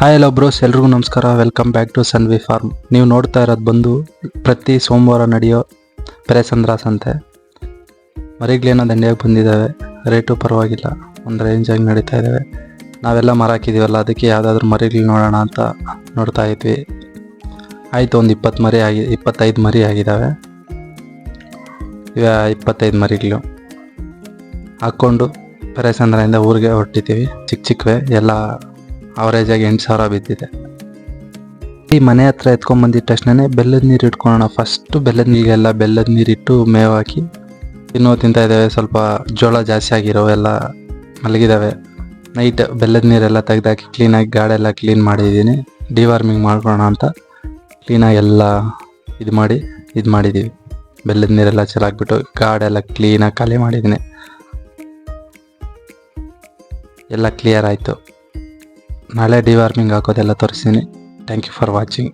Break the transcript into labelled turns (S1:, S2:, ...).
S1: Hi hello bros, ಎಲ್ರಿಗೂ ನಮಸ್ಕಾರ. Welcome back to Sanvi Farm. ನೀವು ನೋಡ್ತಾ ಇರೋದು ಬಂದು ಪ್ರತಿ ಸೋಮವಾರ ನಡೆಯೋ ಪೆರೆಸಂದ್ರ ಸಂತೆ. ಮರಿಗಳೇನೋ ದಂಡಿಯಾಗಿ ಬಂದಿದ್ದಾವೆ, ರೇಟು ಪರವಾಗಿಲ್ಲ, ಒಂದು ರೇಂಜಾಗಿ ನಡೀತಾ ಇದ್ದಾವೆ. ನಾವೆಲ್ಲ ಮರ ಹಾಕಿದ್ದೀವಲ್ಲ, ಅದಕ್ಕೆ ಯಾವುದಾದ್ರೂ ಮರಿಗಳು ನೋಡೋಣ ಅಂತ ನೋಡ್ತಾ ಇದ್ವಿ. ಆಯಿತು, ಒಂದು 25 ಮರಿ ಆಗಿದ್ದಾವೆ. 25 ಮರಿಗಳು ಹಾಕ್ಕೊಂಡು ಪೆರೆಸಂದ್ರದಿಂದ ಊರಿಗೆ ಹೊರಟಿದ್ದೀವಿ. ಚಿಕ್ಕವೇ ಎಲ್ಲ ಅವರೇಜಾಗಿ 8,000 ಬಿದ್ದಿದೆ. ಈ ಮನೆ ಹತ್ರ ಎತ್ಕೊಂಡ್ಬಂದಿದ ತಕ್ಷಣ ಬೆಲ್ಲದ ನೀರು ಇಟ್ಕೊಳ್ಳೋಣ. ಫಸ್ಟು ಬೆಲ್ಲದ ನೀರಿಟ್ಟು ಮೇವು ಹಾಕಿ ತಿಂತಾ ಇದ್ದಾವೆ. ಸ್ವಲ್ಪ ಜೋಳ ಜಾಸ್ತಿ ಆಗಿರೋ ಎಲ್ಲ ಮಲಗಿದ್ದಾವೆ. ನೈಟ್ ಬೆಲ್ಲದ ನೀರೆಲ್ಲ ತೆಗೆದಾಕಿ ಕ್ಲೀನಾಗಿ ಗಾಡೆಲ್ಲ ಕ್ಲೀನ್ ಮಾಡಿದ್ದೀನಿ. ಡಿವಾರ್ಮಿಂಗ್ ಮಾಡ್ಕೊಳ್ಳೋಣ ಅಂತ ಕ್ಲೀನಾಗಿ ಎಲ್ಲ ಇದು ಮಾಡಿದ್ದೀವಿ. ಬೆಲ್ಲದ ನೀರೆಲ್ಲ ಚೆಲ್ಲಾಕ್ಬಿಟ್ಟು ಗಾಡೆಲ್ಲ ಕ್ಲೀನಾಗಿ ಖಾಲಿ ಮಾಡಿದ್ದೀನಿ. ಎಲ್ಲ ಕ್ಲಿಯರ್ ಆಯಿತು. ನಾಳೆ ಡಿವಾರ್ಮಿಂಗ್ ಹಾಕೋದೆಲ್ಲ ತೋರಿಸ್ತೀನಿ. Thank you for watching.